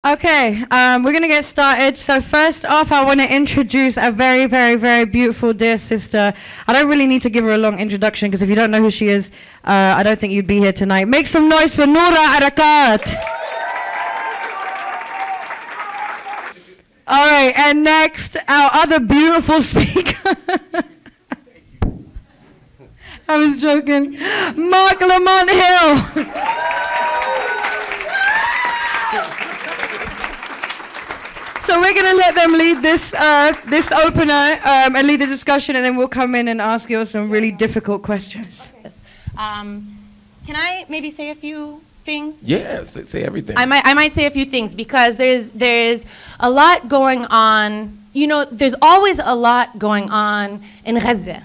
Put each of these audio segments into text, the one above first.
Okay, we're going to get started. So first off, I want to introduce a very, very, very beautiful dear sister. I don't really need to give her a long introduction because if you don't know who she is, I don't think you'd be here tonight. Make some noise for Noura Erakat. All right, and next, our other beautiful speaker. I was joking. Marc Lamont Hill. So we're going to let them lead this this opener and lead the discussion, and then we'll come in and ask you some really difficult questions. Yes. Can I maybe say a few things? Yes, say everything. I might say a few things because there's a lot going on. You know, there's always a lot going on in Gaza.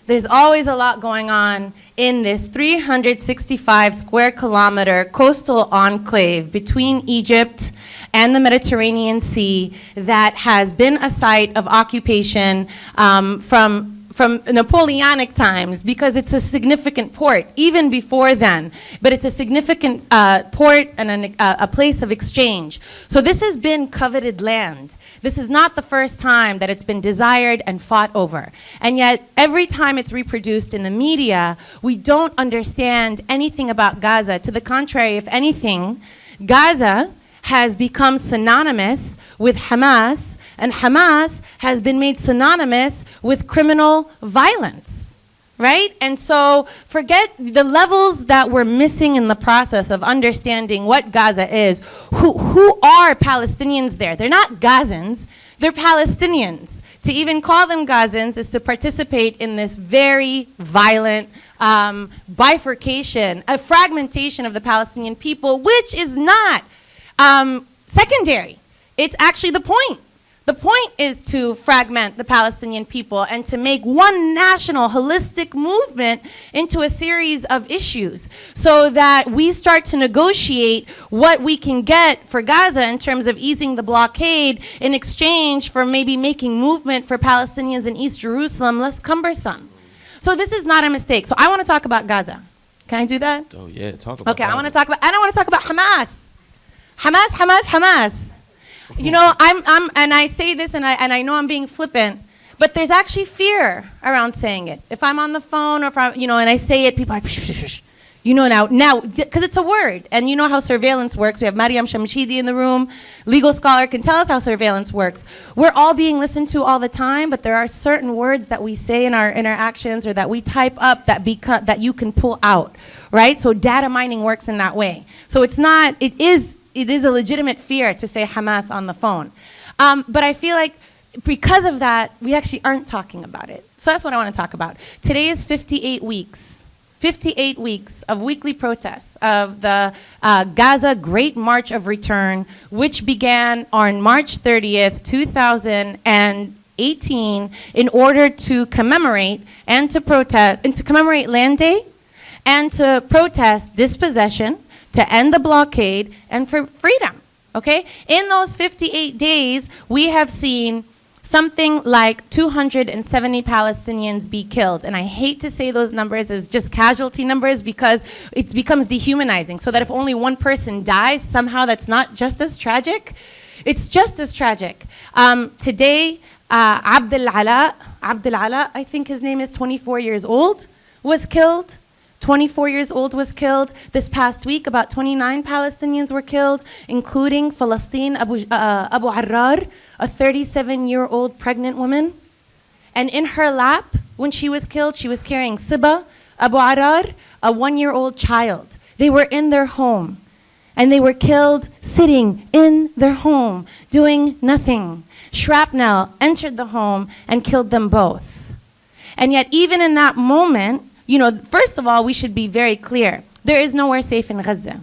There's always a lot going on in this 365 square kilometer coastal enclave between Egypt and the Mediterranean Sea that has been a site of occupation from Napoleonic times, because it's a significant port, even before then. But it's a significant port and a place of exchange. So this has been coveted land. This is not the first time that it's been desired and fought over. And yet, every time it's reproduced in the media, we don't understand anything about Gaza. To the contrary, if anything, Gaza has become synonymous with Hamas, and Hamas has been made synonymous with criminal violence, right? And so forget the levels that we're missing in the process of understanding what Gaza is. Who are Palestinians there? They're not Gazans, they're Palestinians. To even call them Gazans is to participate in this very violent bifurcation, a fragmentation of the Palestinian people, which is not secondary. It's actually the point. The point is to fragment the Palestinian people and to make one national holistic movement into a series of issues so that we start to negotiate what we can get for Gaza in terms of easing the blockade in exchange for maybe making movement for Palestinians in East Jerusalem less cumbersome. So this is not a mistake. So I want to talk about Gaza. Can I do that? Oh yeah, talk about Okay, Gaza. I want to talk about, and I want to talk about Hamas. Hamas. You know, and I say this, and I know I'm being flippant, but there's actually fear around saying it. If I'm on the phone, or if I'm, and I say it, people are, now, because it's a word, and you know how surveillance works. We have Mariam Shamshidi in the room, legal scholar, can tell us how surveillance works. We're all being listened to all the time, but there are certain words that we say in our interactions or that we type up that you can pull out, right? So data mining works in that way. So it is a legitimate fear to say Hamas on the phone. But I feel like because of that, we actually aren't talking about it. So that's what I want to talk about. Today is 58 weeks. 58 weeks of weekly protests of the Gaza Great March of Return, which began on March 30th, 2018, in order to commemorate and to protest, and to commemorate Land Day, and to protest dispossession, to end the blockade, and for freedom, okay? In those 58 days, we have seen something like 270 Palestinians be killed. And I hate to say those numbers as just casualty numbers because it becomes dehumanizing, so that if only one person dies, somehow that's not just as tragic. It's just as tragic. Today, Abdel Ala, I think his name is 24 years old, was killed. 24 years old was killed. This past week, about 29 Palestinians were killed, including Palestine Abu Arrar, a 37-year-old pregnant woman. And in her lap, when she was killed, she was carrying Siba Abu Arrar, a 1-year-old child. They were in their home, and they were killed sitting in their home, doing nothing. Shrapnel entered the home and killed them both. And yet, even in that moment, first of all, we should be very clear. There is nowhere safe in Gaza,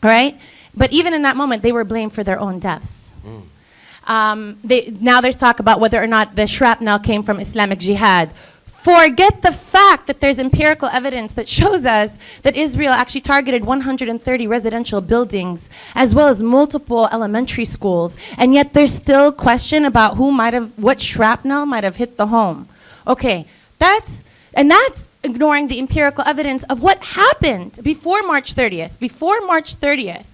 all right? But even in that moment, they were blamed for their own deaths. Now there's talk about whether or not the shrapnel came from Islamic Jihad. Forget the fact that there's empirical evidence that shows us that Israel actually targeted 130 residential buildings, as well as multiple elementary schools, and yet there's still question about what shrapnel might have hit the home. Okay, that's ignoring the empirical evidence of what happened before March 30th. Before March 30th,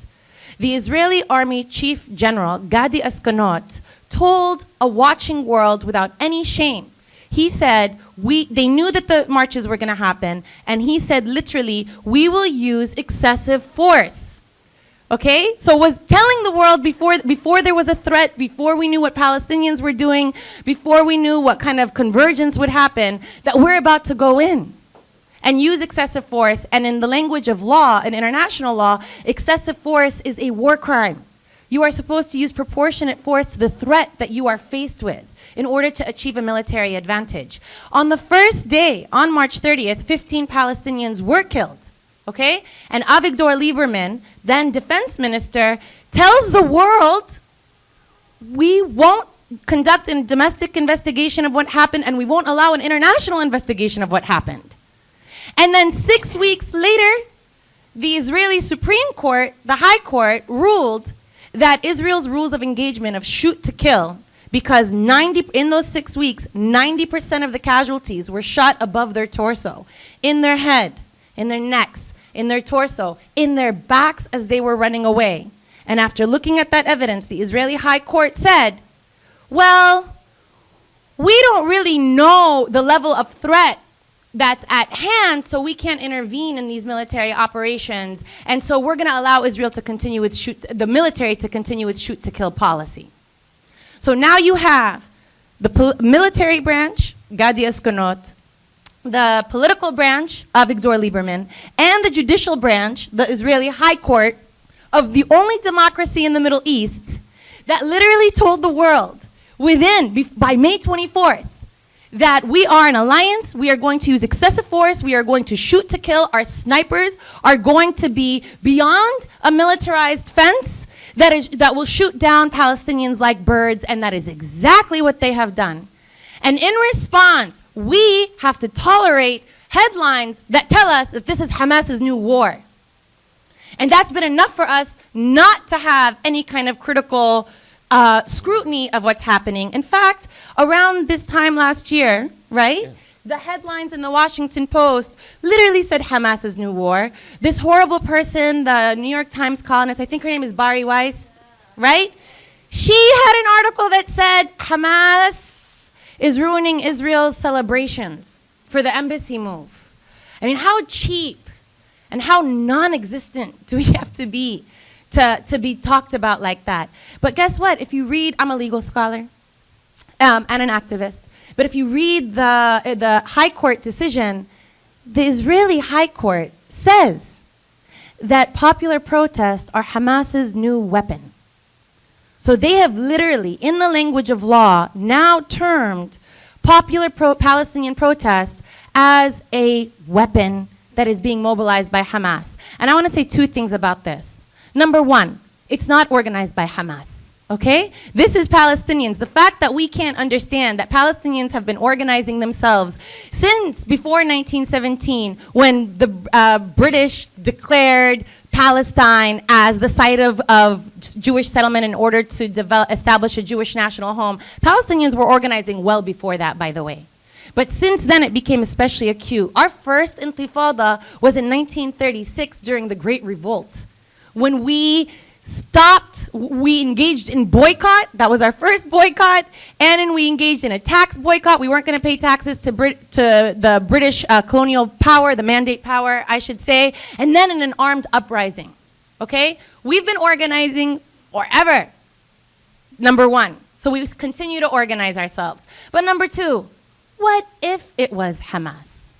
the Israeli Army Chief General, Gadi Askanot, told a watching world without any shame. He said, they knew that the marches were going to happen, and he said literally, we will use excessive force. Okay? So was telling the world before there was a threat, before we knew what Palestinians were doing, before we knew what kind of convergence would happen, that we're about to go in and use excessive force. And in the language of law, in international law, excessive force is a war crime. You are supposed to use proportionate force to the threat that you are faced with in order to achieve a military advantage. On the first day, on March 30th, 15 Palestinians were killed, okay? And Avigdor Lieberman, then defense minister, tells the world, we won't conduct a domestic investigation of what happened, and we won't allow an international investigation of what happened. And then 6 weeks later, the Israeli Supreme Court, the High Court, ruled that Israel's rules of engagement of shoot to kill, because in those 6 weeks, 90% of the casualties were shot above their torso, in their head, in their necks, in their torso, in their backs as they were running away. And after looking at that evidence, the Israeli High Court said, well, we don't really know the level of threat that's at hand, so we can't intervene in these military operations, and so we're going to allow Israel to continue its the military to continue its shoot to kill policy. So now you have the military branch, Gadi Askanot, the political branch, Avigdor Lieberman, and the judicial branch, the Israeli High Court, of the only democracy in the Middle East, that literally told the world by May 24th, that we are an alliance, we are going to use excessive force, we are going to shoot to kill, our snipers are going to be beyond a militarized fence that will shoot down Palestinians like birds, and that is exactly what they have done. And in response, we have to tolerate headlines that tell us that this is Hamas's new war. And that's been enough for us not to have any kind of critical scrutiny of what's happening. In fact, around this time last year, right? Yeah. The headlines in the Washington Post literally said Hamas's new war. This horrible person, the New York Times columnist, I think her name is Bari Weiss, right? She had an article that said Hamas is ruining Israel's celebrations for the embassy move. I mean, how cheap and how non-existent do we have to be talked about like that? But guess what? If you read, I'm a legal scholar and an activist, but if you read the High Court decision, the Israeli High Court says that popular protests are Hamas's new weapon. So they have literally, in the language of law, now termed popular Palestinian protest as a weapon that is being mobilized by Hamas. And I want to say two things about this. Number one, it's not organized by Hamas, okay? This is Palestinians. The fact that we can't understand that Palestinians have been organizing themselves since before 1917, when the British declared Palestine as the site of Jewish settlement in order to establish a Jewish national home. Palestinians were organizing well before that, by the way. But since then, it became especially acute. Our first intifada was in 1936 during the Great Revolt, when we engaged in boycott. That was our first boycott. And then we engaged in a tax boycott. We weren't going to pay taxes to the British colonial power, the mandate power, I should say. And then in an armed uprising, okay? We've been organizing forever, number one. So we continue to organize ourselves. But number two, what if it was Hamas?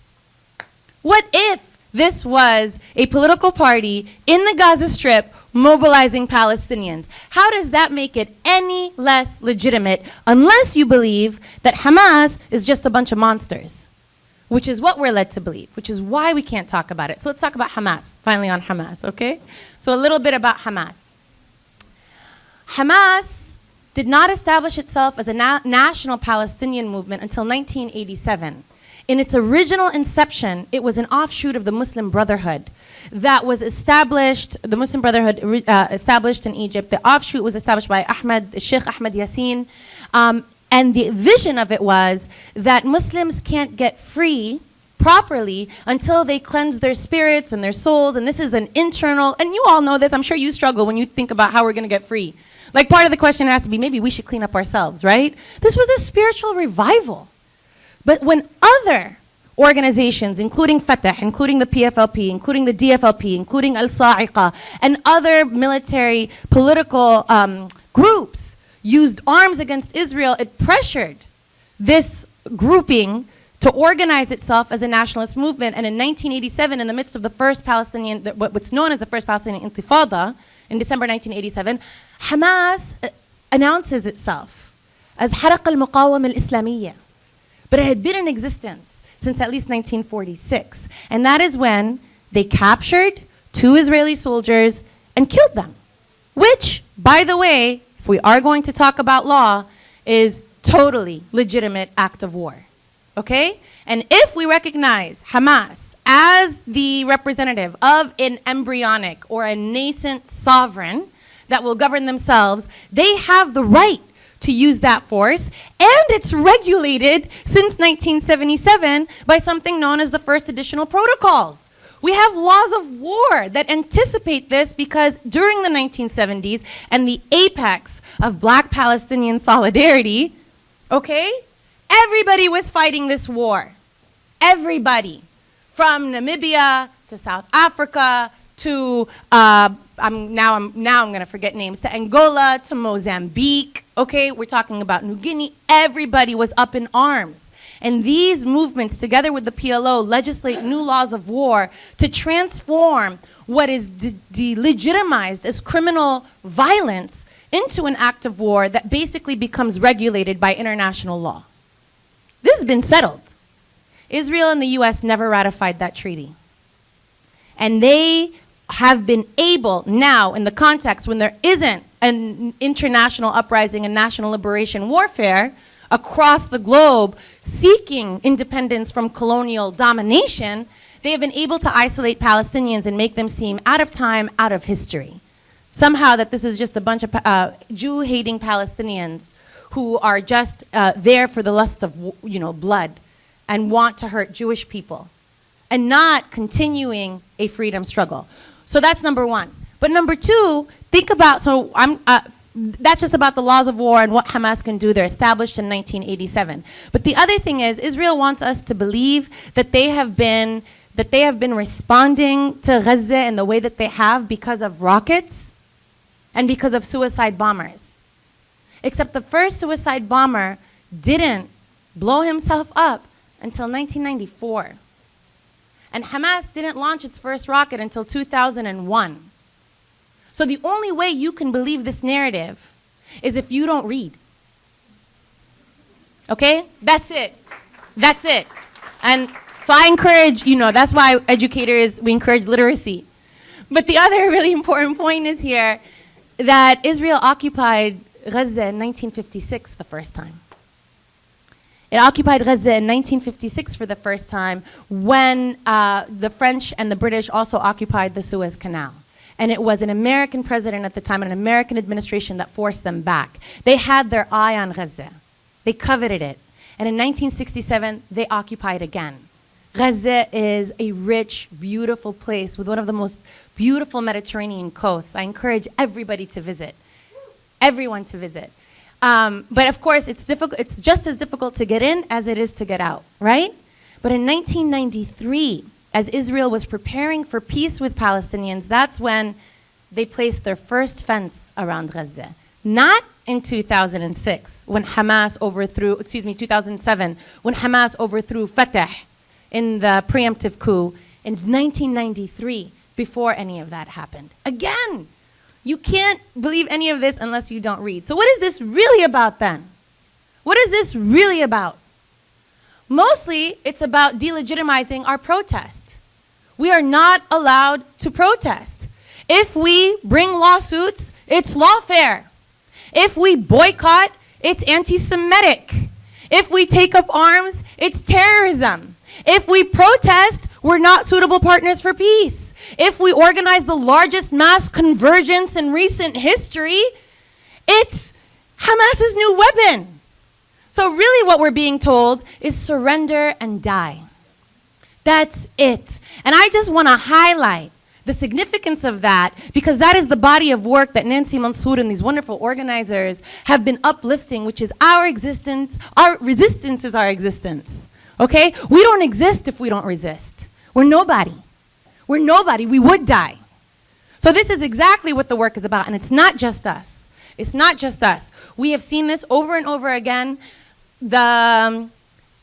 What if this was a political party in the Gaza Strip mobilizing Palestinians? How does that make it any less legitimate, unless you believe that Hamas is just a bunch of monsters, which is what we're led to believe, which is why we can't talk about it. So let's talk about Hamas, finally on Hamas, okay? So a little bit about Hamas. Hamas did not establish itself as a national Palestinian movement until 1987. In its original inception, it was an offshoot of the Muslim Brotherhood that was established, the Muslim Brotherhood established in Egypt. The offshoot was established by Sheikh Ahmed Yassin. And the vision of it was that Muslims can't get free properly until they cleanse their spirits and their souls. And this is an internal, and you all know this, I'm sure you struggle when you think about how we're going to get free. Like part of the question has to be, maybe we should clean up ourselves, right? This was a spiritual revival. But when other organizations, including Fatah, including the PFLP, including the DFLP, including Al-Sa'iqa, and other military political groups used arms against Israel, it pressured this grouping to organize itself as a nationalist movement. And in 1987, in the midst of the first Palestinian, what's known as the first Palestinian Intifada, in December 1987, Hamas announces itself as Haraq al-Muqawama al-Islamiyya. But it had been in existence since at least 1946. And that is when they captured 2 Israeli soldiers and killed them. Which, by the way, if we are going to talk about law, is totally legitimate act of war. Okay? And if we recognize Hamas as the representative of an embryonic or a nascent sovereign that will govern themselves, they have the right to use that force, and it's regulated since 1977 by something known as the First Additional Protocols. We have laws of war that anticipate this because during the 1970s and the apex of Black Palestinian solidarity, okay, everybody was fighting this war. Everybody. From Namibia to South Africa to, I'm going to forget names, to Angola, to Mozambique, okay? We're talking about New Guinea. Everybody was up in arms. And these movements, together with the PLO, legislate new laws of war to transform what is delegitimized as criminal violence into an act of war that basically becomes regulated by international law. This has been settled. Israel and the US never ratified that treaty. And they have been able now, in the context when there isn't an international uprising and national liberation warfare across the globe seeking independence from colonial domination, they have been able to isolate Palestinians and make them seem out of time, out of history. Somehow that this is just a bunch of Jew-hating Palestinians who are just there for the lust of blood and want to hurt Jewish people and not continuing a freedom struggle. So that's number one. But number two, think about, that's just about the laws of war and what Hamas can do. They're established in 1987. But the other thing is, Israel wants us to believe that they have been responding to Gaza in the way that they have because of rockets and because of suicide bombers. Except the first suicide bomber didn't blow himself up until 1994. And Hamas didn't launch its first rocket until 2001. So the only way you can believe this narrative is if you don't read. Okay? That's it. That's it. And so I encourage, that's why educators, we encourage literacy. But the other really important point is here that Israel occupied Gaza in 1956 the first time. It occupied Gaza in 1956 for the first time when the French and the British also occupied the Suez Canal. And it was an American president at the time, an American administration that forced them back. They had their eye on Gaza. They coveted it. And in 1967, they occupied again. Gaza is a rich, beautiful place with one of the most beautiful Mediterranean coasts. I encourage everybody to visit, everyone to visit. But of course, it's just as difficult to get in as it is to get out, right? But in 1993, as Israel was preparing for peace with Palestinians, that's when they placed their first fence around Gaza. Not in 2006, when Hamas overthrew, 2007, when Hamas overthrew Fatah in the preemptive coup. In 1993, before any of that happened. Again, you can't believe any of this unless you don't read. So what is this really about then? What is this really about? Mostly, it's about delegitimizing our protest. We are not allowed to protest. If we bring lawsuits, it's lawfare. If we boycott, it's anti-Semitic. If we take up arms, it's terrorism. If we protest, we're not suitable partners for peace. If we organize the largest mass convergence in recent history, it's Hamas's new weapon. So really what we're being told is surrender and die. That's it. And I just want to highlight the significance of that, because that is the body of work that Nancy Mansour and these wonderful organizers have been uplifting, which is our existence. Our resistance is our existence. Okay? We don't exist if we don't resist. We're nobody. We're nobody. We would die. So this is exactly what the work is about, and it's not just us. It's not just us. We have seen this over and over again. The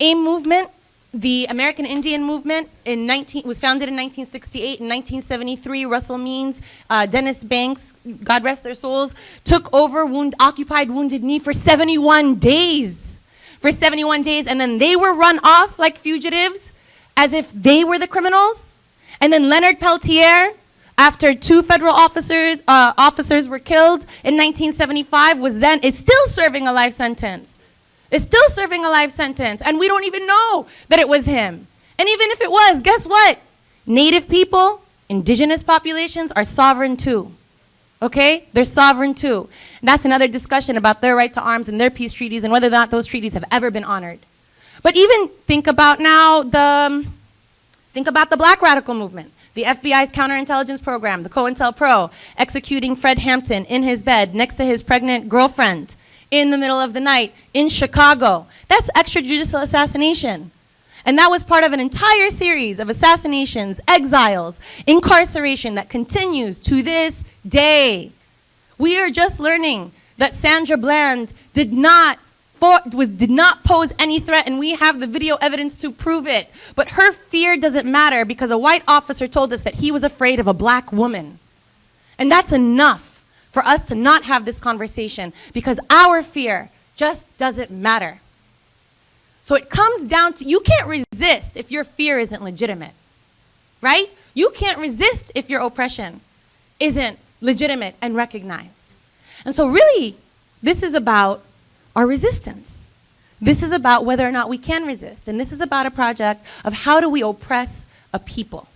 AIM movement, the American Indian movement, was founded in 1968. In 1973, Russell Means, Dennis Banks, God rest their souls, took over occupied Wounded Knee for 71 days. For 71 days, and then they were run off like fugitives, as if they were the criminals. And then Leonard Peltier, after 2 federal officers were killed in 1975, is still serving a life sentence. Is still serving a life sentence, and we don't even know that it was him. And even if it was, guess what? Native people, indigenous populations are sovereign too. Okay? They're sovereign too. And that's another discussion about their right to arms and their peace treaties and whether or not those treaties have ever been honored. But even think about now the black radical movement. The FBI's counterintelligence program, the COINTELPRO, executing Fred Hampton in his bed next to his pregnant girlfriend in the middle of the night in Chicago. That's extrajudicial assassination. And that was part of an entire series of assassinations, exiles, incarceration that continues to this day. We are just learning that Sandra Bland did not pose any threat, and we have the video evidence to prove it. But her fear doesn't matter because a white officer told us that he was afraid of a black woman. And that's enough for us to not have this conversation, because our fear just doesn't matter. So it comes down to, you can't resist if your fear isn't legitimate, right? You can't resist if your oppression isn't legitimate and recognized. And so really, this is about our resistance. This is about whether or not we can resist. And this is about a project of how do we oppress a people.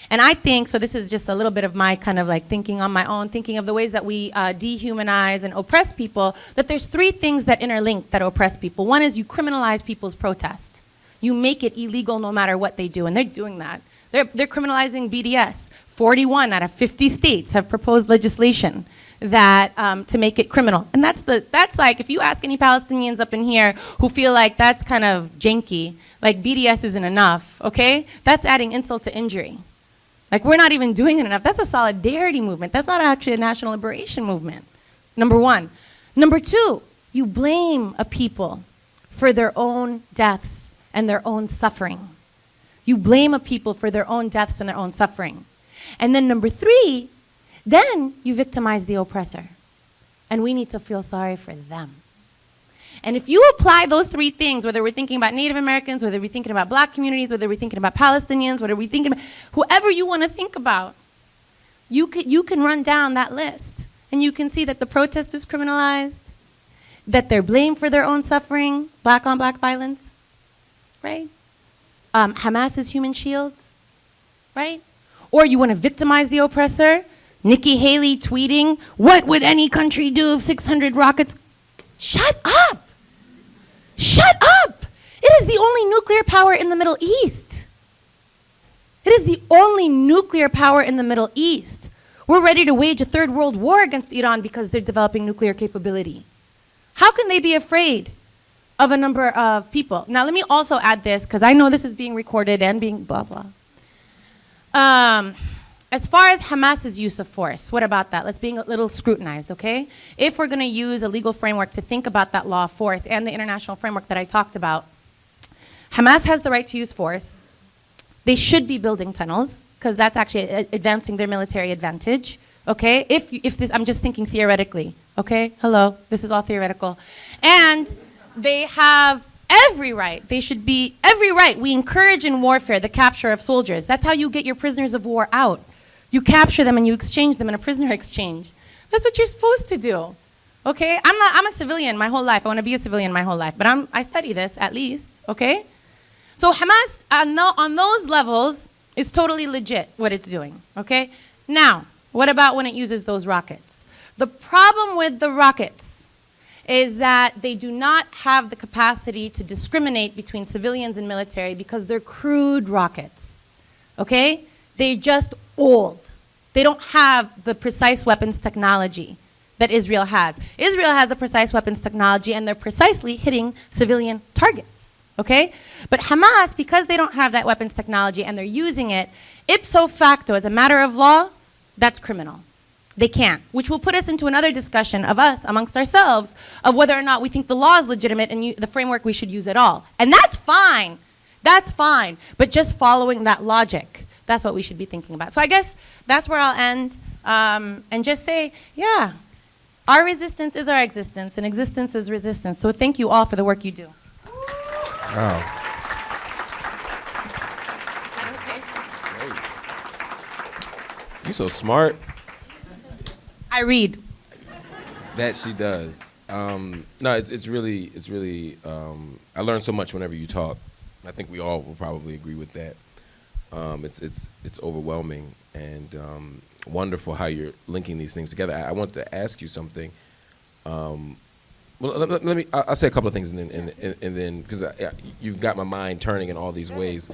And I think, so this is just a little bit of my kind of like thinking on my own, thinking of the ways that we dehumanize and oppress people, that there's 3 things that interlink that oppress people. One is you criminalize people's protest. You make it illegal no matter what they do, and they're doing that. They're criminalizing BDS. 41 out of 50 states have proposed legislation that to make it criminal. And that's like, if you ask any Palestinians up in here who feel like that's kind of janky, like BDS isn't enough, okay? That's adding insult to injury. Like, we're not even doing it enough. That's a solidarity movement. That's not actually a national liberation movement, number 1. Number 2, you blame a people for their own deaths and their own suffering. You blame a people for their own deaths and their own suffering. And then number 3, then you victimize the oppressor. And we need to feel sorry for them. And if you apply those 3 things, whether we're thinking about Native Americans, whether we're thinking about black communities, whether we're thinking about Palestinians, whether we're thinking about whoever you want to think about, you can run down that list. And you can see that the protest is criminalized, that they're blamed for their own suffering, black on black violence, right? Hamas is human shields, right? Or you want to victimize the oppressor, Nikki Haley tweeting, "What would any country do if 600 rockets?" Shut up! Shut up! It is the only nuclear power in the Middle East. It is the only nuclear power in the Middle East. We're ready to wage a 3rd world war against Iran because they're developing nuclear capability. How can they be afraid of a number of people? Now, let me also add this, because I know this is being recorded and being blah, blah. As far as Hamas's use of force, what about that? Let's be a little scrutinized, okay? If we're going to use a legal framework to think about that law of force and the international framework that I talked about, Hamas has the right to use force. They should be building tunnels, because that's actually advancing their military advantage, okay? If this, I'm just thinking theoretically, okay? Hello, this is all theoretical. And they have every right. They should be, every right. We encourage in warfare the capture of soldiers. That's how you get your prisoners of war out. You capture them and you exchange them in a prisoner exchange. That's what you're supposed to do, okay? I'm a civilian my whole life. I want to be a civilian my whole life, but I study this at least, okay? So Hamas, on those levels, is totally legit what it's doing, okay? Now, what about when it uses those rockets? The problem with the rockets is that they do not have the capacity to discriminate between civilians and military because they're crude rockets, okay? They're just old. They don't have the precise weapons technology that Israel has. Israel has the precise weapons technology, and they're precisely hitting civilian targets, okay? But Hamas, because they don't have that weapons technology and they're using it, ipso facto, as a matter of law, that's criminal. They can't, which will put us into another discussion of us amongst ourselves of whether or not we think the law is legitimate and the framework we should use at all. And that's fine. That's fine. But just following that logic, that's what we should be thinking about. So I guess that's where I'll end and just say, yeah, our resistance is our existence, and existence is resistance. So thank you all for the work you do. Wow. You're so smart. I read. That she does. No, it's really. I learn so much whenever you talk. I think we all will probably agree with that. It's overwhelming and wonderful how you're linking these things together. I want to ask you something. Well, let me. I'll say a couple of things and then because you've got my mind turning in all these ways.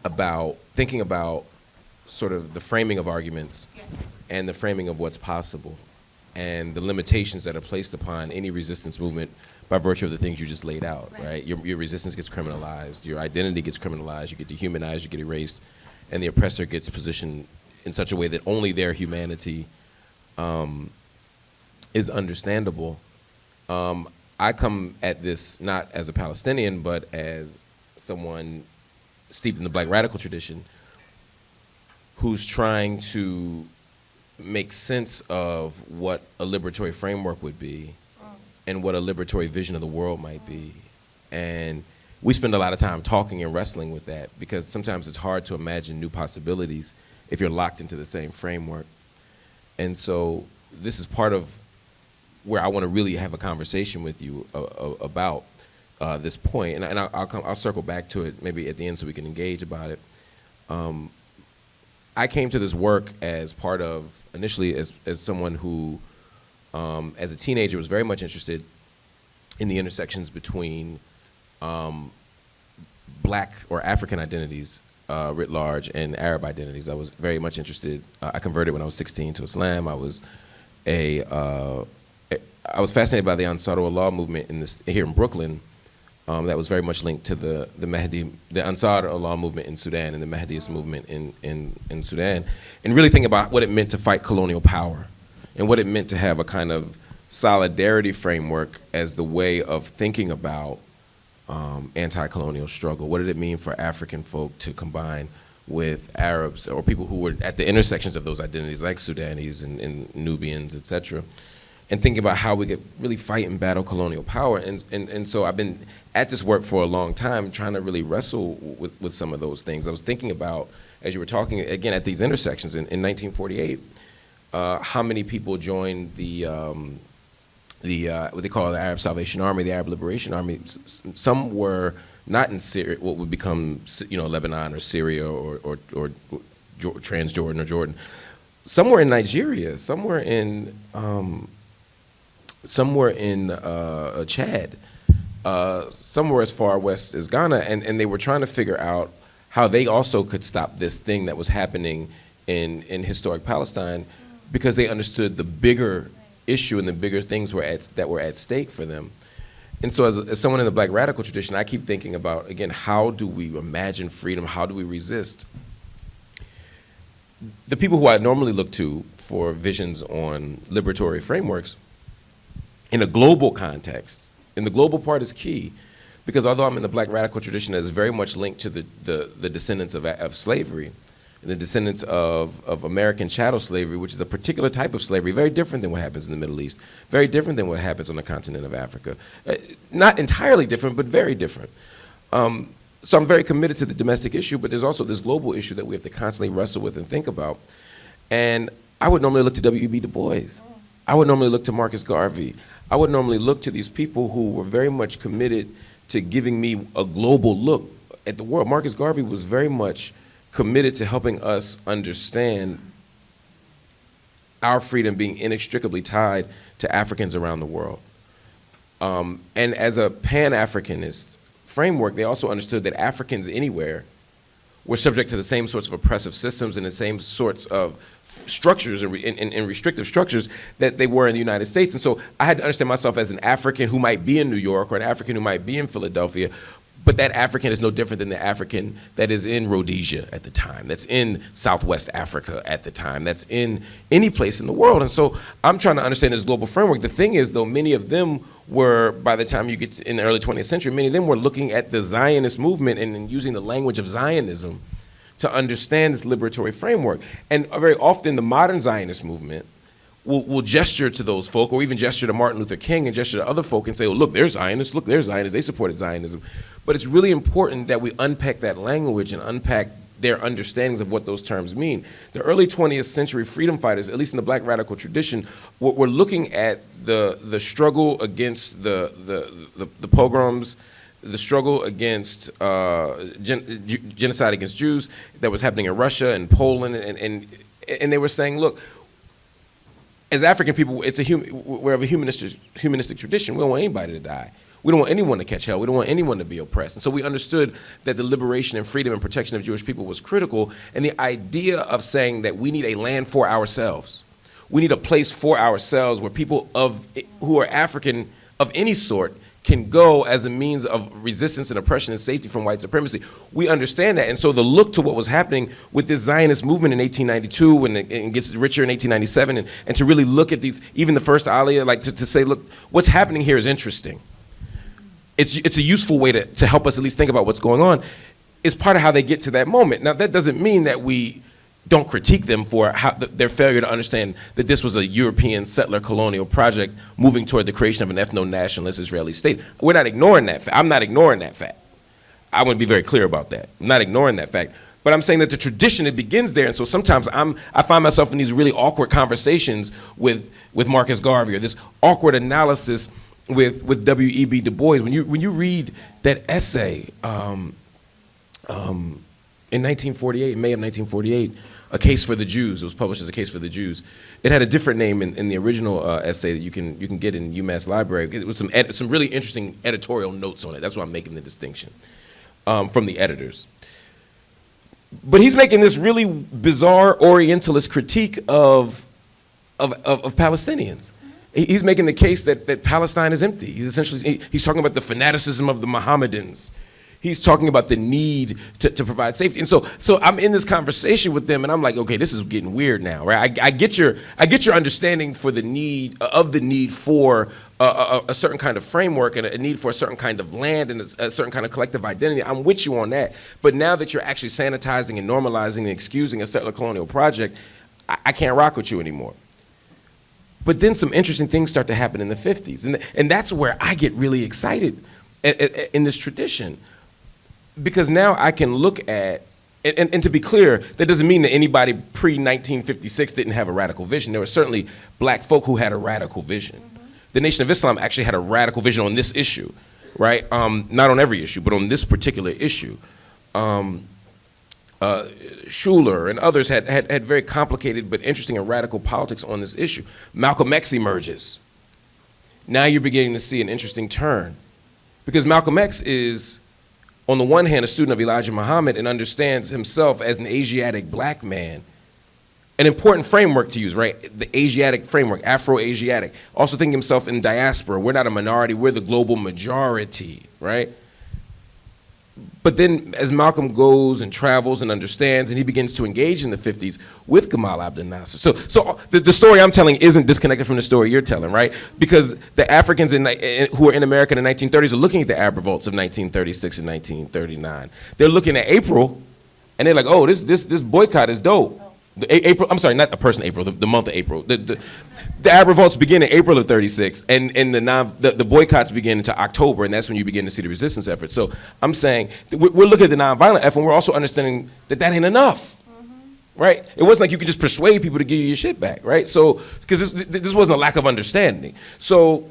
About thinking about sort of the framing of arguments and the framing of what's possible and the limitations that are placed upon any resistance movement by virtue of the things you just laid out, right? Your resistance gets criminalized, your identity gets criminalized, you get dehumanized, you get erased, and the oppressor gets positioned in such a way that only their humanity is understandable. I come at this not as a Palestinian, but as someone steeped in the black radical tradition who's trying to make sense of what a liberatory framework would be and what a liberatory vision of the world might be. And we spend a lot of time talking and wrestling with that because sometimes it's hard to imagine new possibilities if you're locked into the same framework. And so this is part of where I want to really have a conversation with you about this point. And I'll circle back to it maybe at the end so we can engage about it. I came to this work as part of, initially as someone who, as a teenager, was very much interested in the intersections between black or African identities writ large and Arab identities. I was very much interested. I converted when I was 16 to Islam. I was fascinated by the Ansar Allah movement here in Brooklyn. That was very much linked to the Ansar Allah movement in Sudan and the Mahdiist movement in Sudan, and really think about what it meant to fight colonial power and what it meant to have a kind of solidarity framework as the way of thinking about anti-colonial struggle. What did it mean for African folk to combine with Arabs or people who were at the intersections of those identities, like Sudanese and Nubians, et cetera, and thinking about how we could really fight and battle colonial power. And so I've been at this work for a long time trying to really wrestle with some of those things. I was thinking about, as you were talking, again, at these intersections in 1948, how many people joined the what they call the Arab Salvation Army, the Arab Liberation Army. Some were not in Syria, what would become, Lebanon or Syria or Transjordan or Jordan. Some were in Nigeria, some were in Chad, somewhere as far west as Ghana, and they were trying to figure out how they also could stop this thing that was happening in historic Palestine, because they understood the bigger issue and the bigger things that were at stake for them. And so as someone in the black radical tradition, I keep thinking about, again, how do we imagine freedom? How do we resist? The people who I normally look to for visions on liberatory frameworks in a global context, and the global part is key, because although I'm in the black radical tradition that is very much linked to the descendants of slavery, and the descendants of American chattel slavery, which is a particular type of slavery, very different than what happens in the Middle East, very different than what happens on the continent of Africa. Not entirely different, but very different. So I'm very committed to the domestic issue, but there's also this global issue that we have to constantly wrestle with and think about. And I would normally look to W.E.B. Du Bois. I would normally look to Marcus Garvey. I would normally look to these people who were very much committed to giving me a global look at the world. Marcus Garvey was very much committed to helping us understand our freedom being inextricably tied to Africans around the world. And as a Pan-Africanist framework, they also understood that Africans anywhere were subject to the same sorts of oppressive systems and the same sorts of structures and restrictive structures that they were in the United States. And so I had to understand myself as an African who might be in New York or an African who might be in Philadelphia, but that African is no different than the African that is in Rhodesia at the time, that's in Southwest Africa at the time, that's in any place in the world. And so I'm trying to understand this global framework. The thing is, though, many of them were, by the time you get in the early 20th century, many of them were looking at the Zionist movement and using the language of Zionism to understand this liberatory framework. And very often the modern Zionist movement will gesture to those folk, or even gesture to Martin Luther King and gesture to other folk and say, oh, look, they're Zionists, look, they're Zionists, they supported Zionism. But it's really important that we unpack that language and unpack their understandings of what those terms mean. The early 20th century freedom fighters, at least in the black radical tradition, were looking at the struggle against the pogroms, the struggle against genocide against Jews that was happening in Russia and Poland, and they were saying, look, as African people, we're of a humanistic tradition. We don't want anybody to die. We don't want anyone to catch hell. We don't want anyone to be oppressed. And so we understood that the liberation and freedom and protection of Jewish people was critical. And the idea of saying that we need a land for ourselves, we need a place for ourselves where people who are African of any sort can go as a means of resistance and oppression and safety from white supremacy. We understand that. And so the look to what was happening with this Zionist movement in 1892 and it gets richer in 1897, and to really look at these, even the first Aliyah, like to say, look, what's happening here is interesting. It's a useful way to help us at least think about what's going on. It's part of how they get to that moment. Now, that doesn't mean that we don't critique them for their failure to understand that this was a European settler colonial project moving toward the creation of an ethno-nationalist Israeli state. We're not ignoring that fact. I'm not ignoring that fact. I want to be very clear about that. I'm not ignoring that fact. But I'm saying that the tradition, it begins there. And so sometimes I find myself in these really awkward conversations with Marcus Garvey, or this awkward analysis with W.E.B. Du Bois. When you read that essay in 1948, May of 1948, A Case for the Jews. It was published as A Case for the Jews. It had a different name in the original essay that you can get in UMass Library. It was some really interesting editorial notes on it. That's why I'm making the distinction from the editors. But he's making this really bizarre Orientalist critique of Palestinians. He's making the case that Palestine is empty. He's talking about the fanaticism of the Mohammedans. He's talking about the need to provide safety. And so I'm in this conversation with them, and I'm like, okay, this is getting weird now, right? I get your understanding for the need for a certain kind of framework and a need for a certain kind of land and a certain kind of collective identity. I'm with you on that. But now that you're actually sanitizing and normalizing and excusing a settler colonial project, I can't rock with you anymore. But then some interesting things start to happen in the 50s. And that's where I get really excited in this tradition. Because now I can look at, and to be clear, that doesn't mean that anybody pre-1956 didn't have a radical vision. There were certainly black folk who had a radical vision. Mm-hmm. The Nation of Islam actually had a radical vision on this issue, right? Not on every issue, but on this particular issue. Schuler and others had very complicated but interesting and radical politics on this issue. Malcolm X emerges. Now you're beginning to see an interesting turn. Because Malcolm X is, on the one hand, a student of Elijah Muhammad and understands himself as an Asiatic black man. An important framework to use, right? The Asiatic framework, Afro-Asiatic. Also thinking himself in diaspora. We're not a minority, we're the global majority, right? But then as Malcolm goes and travels and understands, and he begins to engage in the 50s with Gamal Abdel Nasser. So the story I'm telling isn't disconnected from the story you're telling, right? Because the Africans who were in America in the 1930s are looking at the Arab revolts of 1936 and 1939. They're looking at April, and they're like, oh, this boycott is dope. April, I'm sorry, not the person April, the month of April. The Arab revolts begin in April of 36, and the boycotts begin into October, and that's when you begin to see the resistance efforts. So I'm saying, we're looking at the nonviolent effort, and we're also understanding that ain't enough, right? It wasn't like you could just persuade people to give you your shit back, right? So, because this wasn't a lack of understanding. So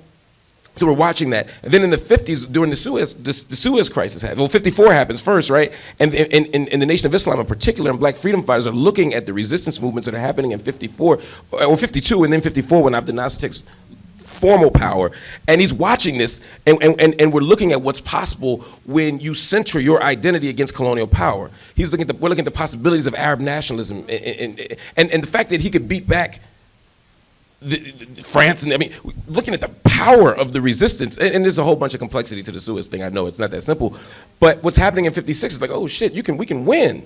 So we're watching that. And then in the 50s, during the Suez crisis happened. Well, 54 happens first, right? And the Nation of Islam in particular, and black freedom fighters are looking at the resistance movements that are happening in 54, or 52, and then 54 when Abdel Nasser takes formal power. And he's watching this, and we're looking at what's possible when you center your identity against colonial power. We're looking at the possibilities of Arab nationalism, and the fact that he could beat back France, and I mean, looking at the power of the resistance, and there's a whole bunch of complexity to the Suez thing. I know it's not that simple, but what's happening in '56 is like, oh shit, we can win,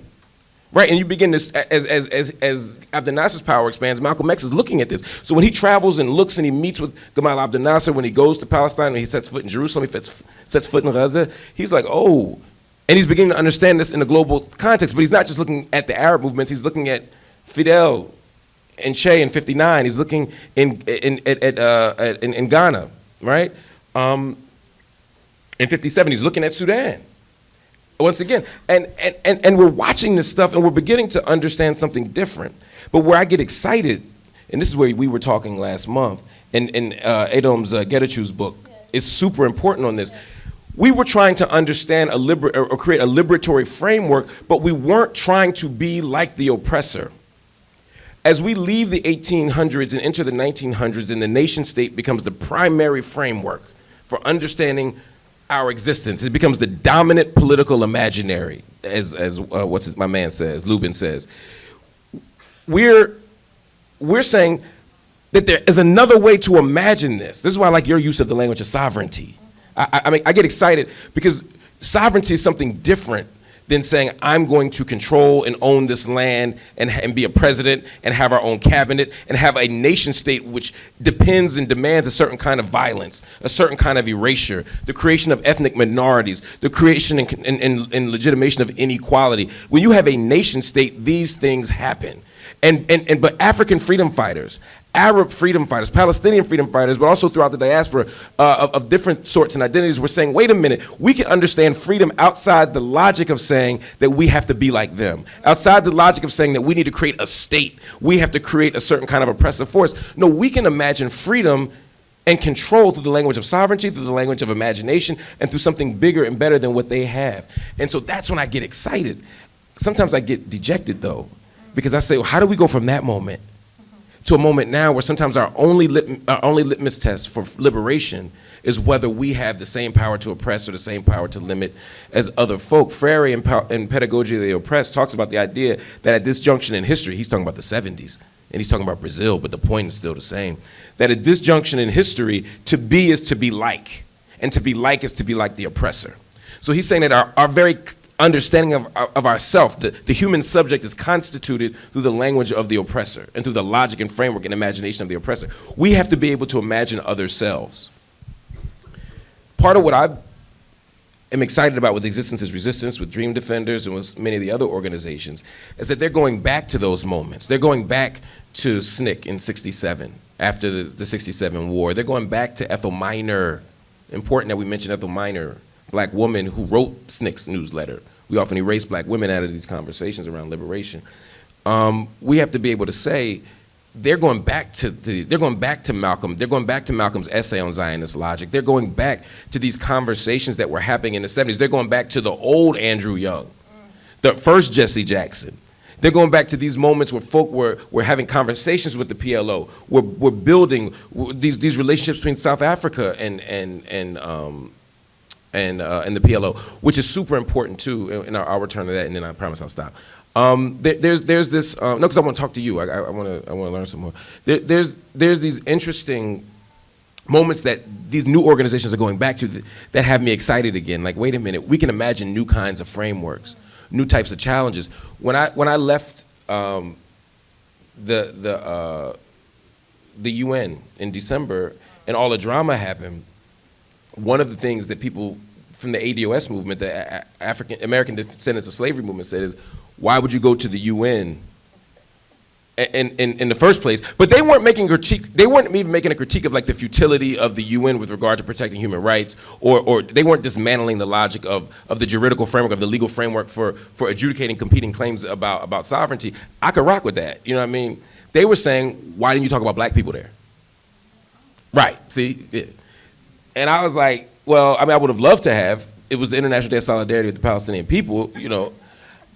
right? And you begin this as Abdel Nasser's power expands. Malcolm X is looking at this. So when he travels and looks and he meets with Gamal Abdel Nasser, when he goes to Palestine, when he sets foot in Jerusalem, he sets foot in Gaza, he's like, oh, and he's beginning to understand this in a global context. But he's not just looking at the Arab movements. He's looking at Fidel and Che in '59, he's looking in Ghana, right? In '57, he's looking at Sudan. Once again, and we're watching this stuff, and we're beginning to understand something different. But where I get excited, and this is where we were talking last month, in Edom's Getachu's book, is super important on this. We were trying to understand or create a liberatory framework, but we weren't trying to be like the oppressor. As we leave the 1800s and enter the 1900s, and the nation state becomes the primary framework for understanding our existence, it becomes the dominant political imaginary, as my man says, Lubin says. We're saying that there is another way to imagine this. This is why I like your use of the language of sovereignty. I mean, I get excited because sovereignty is something different than saying, I'm going to control and own this land and be a president and have our own cabinet and have a nation state which depends and demands a certain kind of violence, a certain kind of erasure, the creation of ethnic minorities, the creation and legitimation of inequality. When you have a nation state, these things happen. But African freedom fighters, Arab freedom fighters, Palestinian freedom fighters, but also throughout the diaspora of different sorts and identities, were saying, wait a minute, we can understand freedom outside the logic of saying that we have to be like them, outside the logic of saying that we need to create a state, we have to create a certain kind of oppressive force. No, we can imagine freedom and control through the language of sovereignty, through the language of imagination, and through something bigger and better than what they have. And so that's when I get excited. Sometimes I get dejected, though, because I say, well, how do we go from that moment to a moment now where sometimes our only litmus test for liberation is whether we have the same power to oppress or the same power to limit as other folk. Freire in Pedagogy of the Oppressed talks about the idea that at this junction in history, he's talking about the 70s, and he's talking about Brazil, but the point is still the same, that at this junction in history, to be is to be like, and to be like is to be like the oppressor. So he's saying that our very understanding of ourself, the human subject is constituted through the language of the oppressor and through the logic and framework and imagination of the oppressor. We have to be able to imagine other selves. Part of what I am excited about with Existence is Resistance, with Dream Defenders, and with many of the other organizations, is that they're going back to those moments. They're going back to SNCC in '67, after the '67 war. They're going back to Ethel Minor. Important that we mention Ethel Minor, black woman who wrote SNCC's newsletter. We often erase black women out of these conversations around liberation. We have to be able to say, they're going back to Malcolm. They're going back to Malcolm's essay on Zionist logic. They're going back to these conversations that were happening in the '70s. They're going back to the old Andrew Young, the first Jesse Jackson. They're going back to these moments where folk were having conversations with the PLO. We're building these relationships between South Africa and the PLO, which is super important too. And I'll return to that, and then I promise I'll stop. There's this no, because I want to talk to you. I want to learn some more. There's these interesting moments that these new organizations are going back to that have me excited again. Like, wait a minute, we can imagine new kinds of frameworks, new types of challenges. When I left the UN in December and all the drama happened, one of the things that people from the ADOS movement, the American Descendants of Slavery movement, said is, why would you go to the UN in the first place? But they weren't making critique. They weren't even making a critique of like the futility of the UN with regard to protecting human rights, or they weren't dismantling the logic of the juridical framework, of the legal framework for adjudicating competing claims about sovereignty. I could rock with that. You know what I mean? They were saying, why didn't you talk about black people there? Right. See. Yeah. And I was like, well, I mean, I would have loved to have. It was the International Day of Solidarity with the Palestinian people, you know.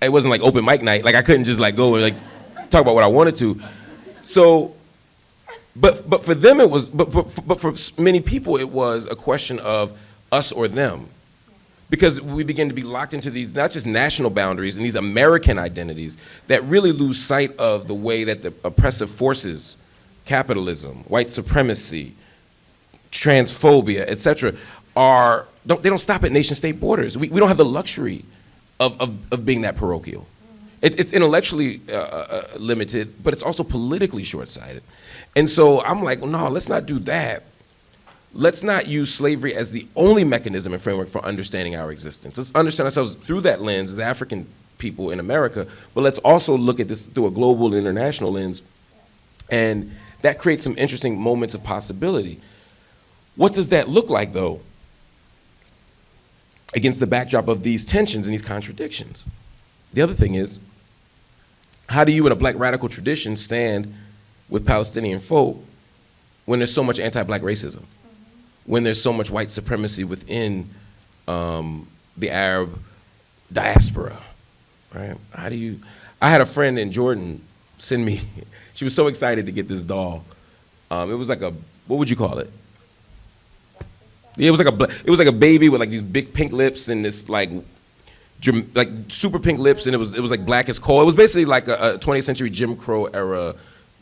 It wasn't like open mic night. Like, I couldn't just like go and like talk about what I wanted to. So, but for them it was, but for many people it was a question of us or them. Because we begin to be locked into these, not just national boundaries and these American identities that really lose sight of the way that the oppressive forces, capitalism, white supremacy, transphobia, et cetera, they don't stop at nation state borders. We don't have the luxury of being that parochial. It's intellectually limited, but it's also politically short-sighted. And so I'm like, well, no, let's not do that. Let's not use slavery as the only mechanism and framework for understanding our existence. Let's understand ourselves through that lens as African people in America, but let's also look at this through a global and international lens. And that creates some interesting moments of possibility. What does that look like, though, against the backdrop of these tensions and these contradictions? The other thing is, how do you in a black radical tradition stand with Palestinian folk when there's so much anti-black racism? When there's so much white supremacy within the Arab diaspora, right? How do you, I had a friend in Jordan send me, she was so excited to get this doll. It was like a, what would you call it? Yeah, it was like a baby with like these big pink lips and this like super pink lips, and it was like black as coal. It was basically like a 20th century Jim Crow era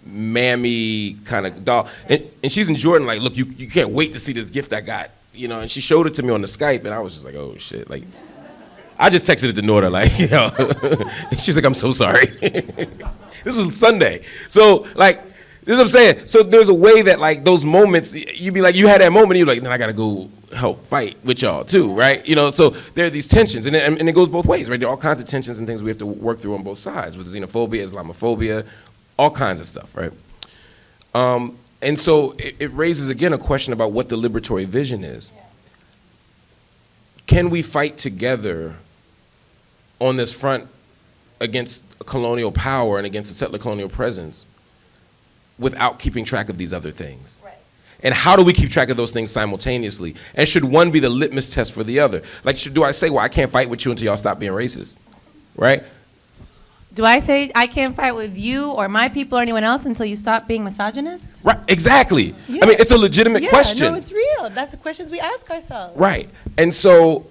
mammy kind of doll. And she's in Jordan, like, look, you can't wait to see this gift I got, you know, and she showed it to me on the Skype, and I was just like, oh shit, like, I just texted it to Noura, like, you know, and she's like, I'm so sorry. This was Sunday. So, like, this is what I'm saying. So there's a way that, like, those moments, you be like, you had that moment, you're like, then I gotta go help fight with y'all too, right? You know, so there are these tensions, and it goes both ways, right? There are all kinds of tensions and things we have to work through on both sides, with xenophobia, Islamophobia, all kinds of stuff, right? And so it raises, again, a question about what the liberatory vision is. Yeah. Can we fight together on this front against colonial power and against the settler colonial presence without keeping track of these other things? Right. And how do we keep track of those things simultaneously? And should one be the litmus test for the other? Like, do I say, well, I can't fight with you until y'all stop being racist, right? Do I say I can't fight with you or my people or anyone else until you stop being misogynist? Right, exactly. Yeah. I mean, it's a legitimate question. No, it's real. That's the questions we ask ourselves. Right, and so,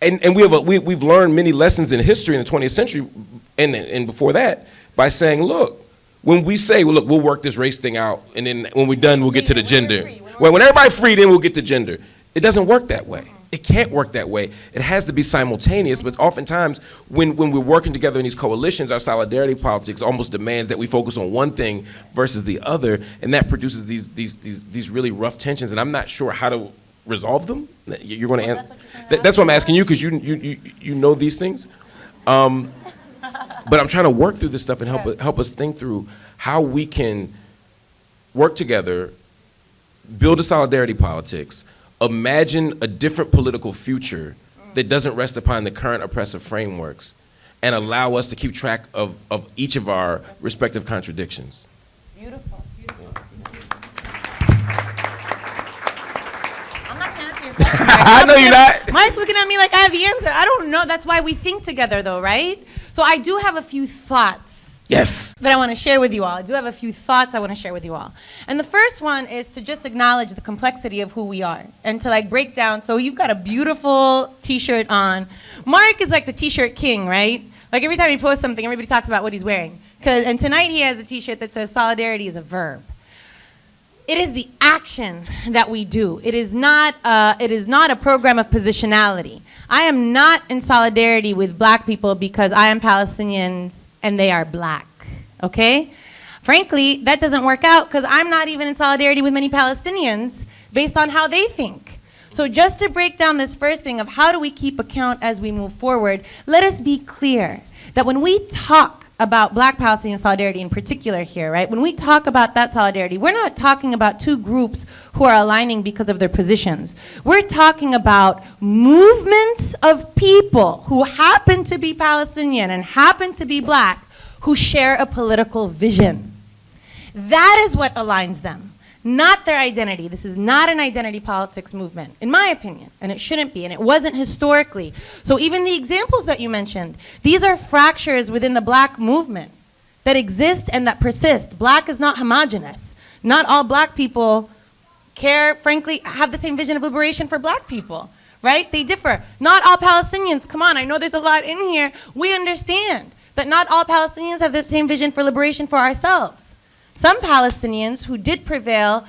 and we've learned many lessons in history in the 20th century and before that by saying, look, when we say, well, look, we'll work this race thing out, and then when we're done, we'll get to the gender. When everybody's free, then we'll get to gender. It doesn't work that way. It can't work that way. It has to be simultaneous, but oftentimes when we're working together in these coalitions, our solidarity politics almost demands that we focus on one thing versus the other, and that produces these really rough tensions, and I'm not sure how to resolve them. You're going to answer. That's what I'm asking you, because you know these things. But I'm trying to work through this stuff and help us think through how we can work together, build a solidarity politics, imagine a different political future that doesn't rest upon the current oppressive frameworks, and allow us to keep track of each of our respective contradictions. Beautiful, beautiful. I'm not gonna answer your question. I know you're not. Mike's looking at me like I have the answer. I don't know. That's why we think together, though, right? So I do have a few thoughts. Yes. That I want to share with you all. I do have a few thoughts I want to share with you all. And the first one is to just acknowledge the complexity of who we are and to like break down. So you've got a beautiful t-shirt on. Marc is like the t-shirt king, right? Like every time he posts something, everybody talks about what he's wearing. And tonight he has a t-shirt that says solidarity is a verb. It is the action that we do. It is not a program of positionality. I am not in solidarity with black people because I am Palestinians and they are black, okay? Frankly, that doesn't work out because I'm not even in solidarity with many Palestinians based on how they think. So just to break down this first thing of how do we keep account as we move forward, let us be clear that when we talk about black Palestinian solidarity in particular here, right? When we talk about that solidarity, we're not talking about two groups who are aligning because of their positions. We're talking about movements of people who happen to be Palestinian and happen to be black who share a political vision. That is what aligns them. not their identity. This is not an identity politics movement, in my opinion, and it shouldn't be, and it wasn't historically. So even the examples that you mentioned, these are fractures within the black movement that exist and that persist. Black is not homogenous. Not all black people care, frankly, have the same vision of liberation for black people, right? They differ. Not all Palestinians, come on, I know there's a lot in here. We understand that not all Palestinians have the same vision for liberation for ourselves. Some Palestinians who did prevail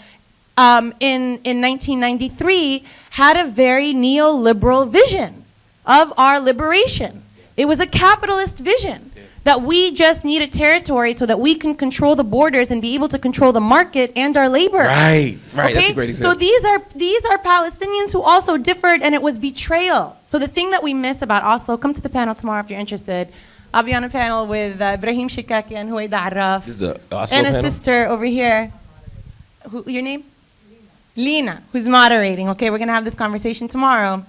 in 1993 had a very neoliberal vision of our liberation. It was a capitalist vision that we just need a territory so that we can control the borders and be able to control the market and our labor. Right, right. Okay? That's a great example. So these are Palestinians who also differed, and it was betrayal. So the thing that we miss about Oslo, come to the panel tomorrow if you're interested. I'll be on a panel with Ibrahim Shikaki and Huwaida Arraf. This is a Oslo and a panel? sister over here. Your name? Lena, who's moderating. Okay, we're going to have this conversation tomorrow.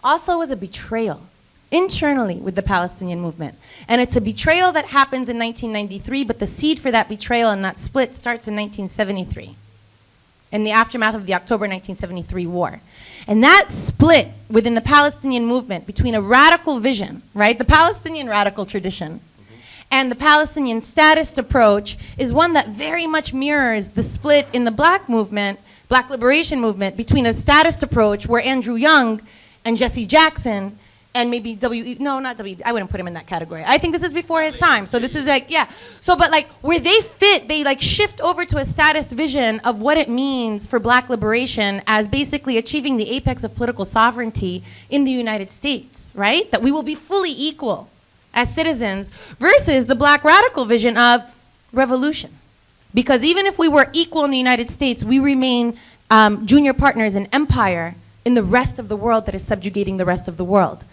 Oslo was a betrayal internally with the Palestinian movement. And it's a betrayal that happens in 1993, but the seed for that betrayal and that split starts in 1973, in the aftermath of the October 1973 war. And that split within the Palestinian movement between a radical vision, right, the Palestinian radical tradition, and the Palestinian statist approach is one that very much mirrors the split in the black movement, black liberation movement, between a statist approach where Andrew Young and Jesse Jackson and maybe I wouldn't put him in that category. I think this is before his time. So this is like, yeah. So, but like where they fit, they like shift over to a statist vision of what it means for black liberation as basically achieving the apex of political sovereignty in the United States, right? That we will be fully equal as citizens versus the black radical vision of revolution. Because even if we were equal in the United States, we remain junior partners in empire in the rest of the world that is subjugating the rest of the world.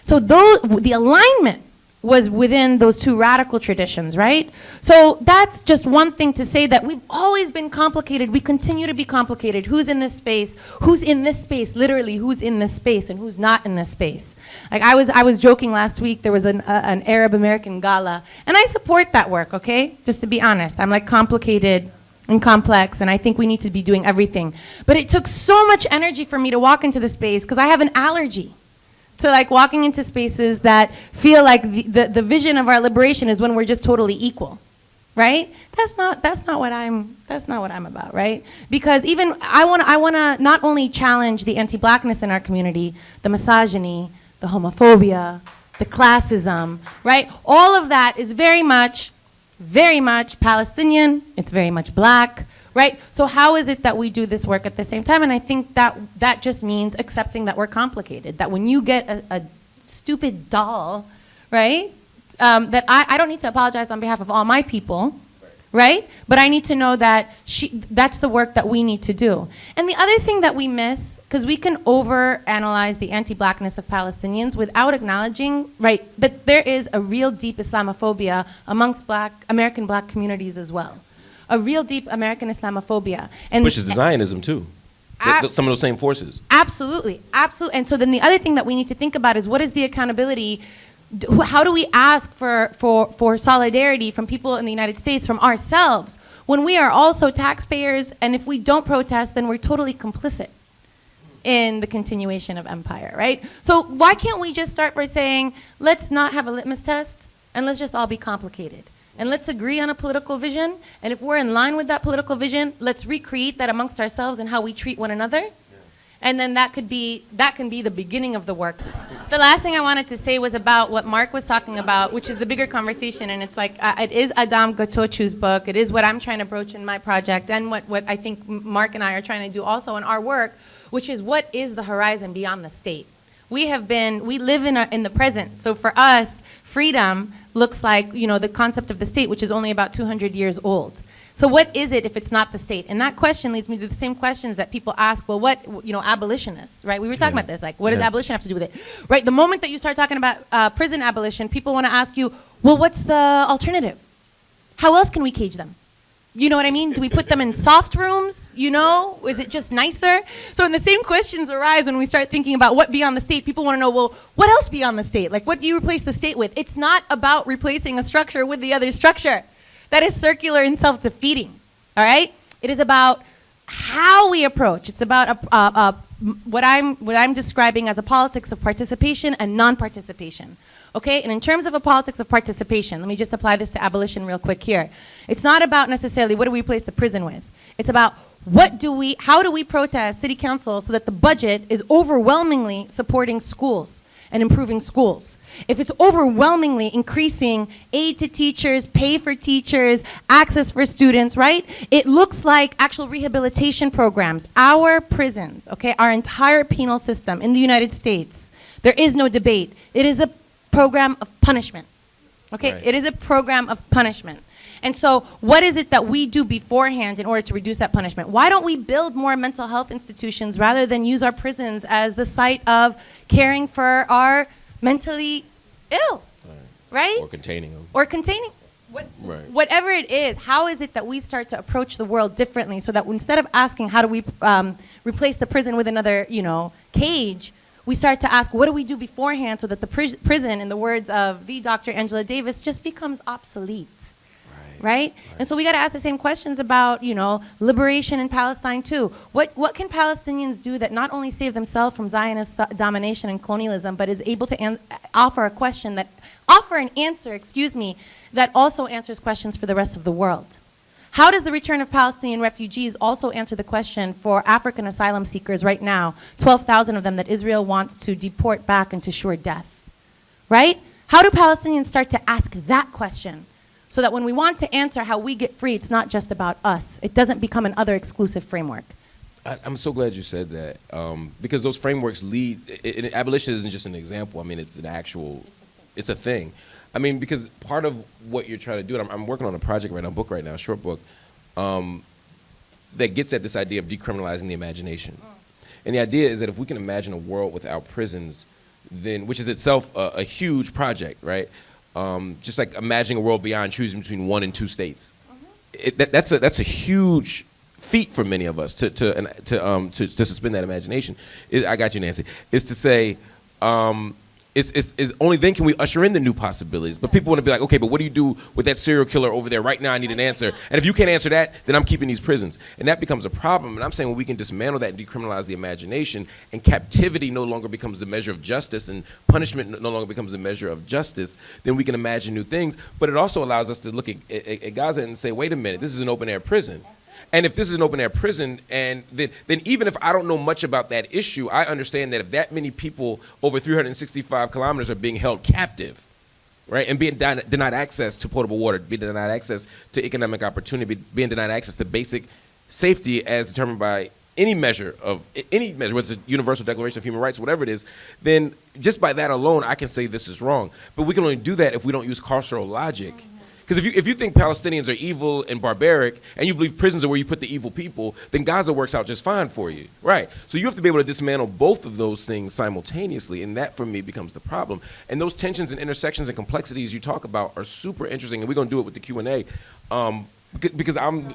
So the alignment was within those two radical traditions, right? So that's just one thing to say that we've always been complicated. We continue to be complicated. Who's in this space? Who's in this space? Literally, who's in this space and who's not in this space? Like I was joking last week. There was an Arab American gala, and I support that work. Okay, just to be honest, I'm like complicated and complex, and I think we need to be doing everything. But it took so much energy for me to walk into the space because I have an allergy to like walking into spaces that feel like the vision of our liberation is when we're just totally equal, right? That's not what I'm about, right? Because even I wanna not only challenge the anti-blackness in our community, the misogyny, the homophobia, the classism, right? All of that is very much Palestinian, it's very much black, right? So how is it that we do this work at the same time? And I think that just means accepting that we're complicated, that when you get a stupid doll, right, that I don't need to apologize on behalf of all my people, right? But I need to know that that's the work that we need to do. And the other thing that we miss, because we can overanalyze the anti-blackness of Palestinians without acknowledging, right, that there is a real deep Islamophobia amongst American black communities as well. A real deep American Islamophobia. And which is Zionism too. Some of those same forces. Absolutely, absolutely. And so then the other thing that we need to think about is what is the accountability? How do we ask for solidarity from people in the United States, from ourselves, when we are also taxpayers, and if we don't protest, then we're totally complicit in the continuation of empire, right? So why can't we just start by saying, let's not have a litmus test, and let's just all be complicated? And let's agree on a political vision, and if we're in line with that political vision, let's recreate that amongst ourselves and how we treat one another. Yeah. And then that can be the beginning of the work. The last thing I wanted to say was about what Marc was talking about, which is the bigger conversation, and it's like, it is Adam Gotochu's book, it is what I'm trying to broach in my project, and what I think Marc and I are trying to do also in our work, which is what is the horizon beyond the state? We live in the present, so for us, freedom looks like, the concept of the state, which is only about 200 years old. So what is it if it's not the state? And that question leads me to the same questions that people ask, well, what, abolitionists, right? We were talking about this, like, what does abolition have to do with it? Right, the moment that you start talking about prison abolition, people want to ask you, well, what's the alternative? How else can we cage them? You know what I mean? Do we put them in soft rooms? Is it just nicer? So when the same questions arise when we start thinking about what beyond the state, people want to know, well, what else beyond the state? Like, what do you replace the state with? It's not about replacing a structure with the other structure. That is circular and self-defeating, all right? It is about how we approach. It's about what I'm describing as a politics of participation and non-participation. Okay, and in terms of a politics of participation, let me just apply this to abolition real quick here. It's not about necessarily what do we replace the prison with. It's about how do we protest city council so that the budget is overwhelmingly supporting schools and improving schools. If it's overwhelmingly increasing aid to teachers, pay for teachers, access for students, right? It looks like actual rehabilitation programs. Our prisons, okay, our entire penal system in the United States, there is no debate. It is a program of punishment, okay? Right. It is a program of punishment. And so what is it that we do beforehand in order to reduce that punishment? Why don't we build more mental health institutions rather than use our prisons as the site of caring for our mentally ill, right? Or containing them. Or containing, Right. whatever it is, how is it that we start to approach the world differently so that instead of asking how do we replace the prison with another, cage, we start to ask what do we do beforehand so that the prison, in the words of the Dr. Angela Davis, just becomes obsolete. Right? And so we got to ask the same questions about, liberation in Palestine too. What can Palestinians do that not only save themselves from Zionist domination and colonialism, but is able to offer an answer, that also answers questions for the rest of the world? How does the return of Palestinian refugees also answer the question for African asylum seekers right now, 12,000 of them that Israel wants to deport back into sure death? Right? How do Palestinians start to ask that question? So that when we want to answer how we get free, it's not just about us. It doesn't become an other exclusive framework. I'm so glad you said that, because those frameworks lead, abolition isn't just an example. I mean, it's a thing. I mean, because part of what you're trying to do, and I'm working on a project right now, a book right now, a short book, that gets at this idea of decriminalizing the imagination. And the idea is that if we can imagine a world without prisons, then, which is itself a huge project, right? Just like imagining a world beyond choosing between 1 and 2 states. That's a huge feat for many of us to suspend that imagination. I got you, Nancy. Is to say, is only then can we usher in the new possibilities. But people want to be like, okay, but what do you do with that serial killer over there? Right now, I need an answer. And if you can't answer that, then I'm keeping these prisons. And that becomes a problem. And I'm saying when we can dismantle that and decriminalize the imagination, and captivity no longer becomes the measure of justice, and punishment no longer becomes the measure of justice, then we can imagine new things. But it also allows us to look at Gaza and say, wait a minute, this is an open-air prison. And if this is an open-air prison, and then even if I don't know much about that issue, I understand that if that many people over 365 kilometers are being held captive, right, and being denied access to potable water, being denied access to economic opportunity, being denied access to basic safety as determined by any measure, whether it's a Universal Declaration of Human Rights, whatever it is, then just by that alone, I can say this is wrong. But we can only do that if we don't use carceral logic. Because if you think Palestinians are evil and barbaric, and you believe prisons are where you put the evil people, then Gaza works out just fine for you, right? So you have to be able to dismantle both of those things simultaneously, and that for me becomes the problem. And those tensions and intersections and complexities you talk about are super interesting, and we're going to do it with the Q&A, because I'm...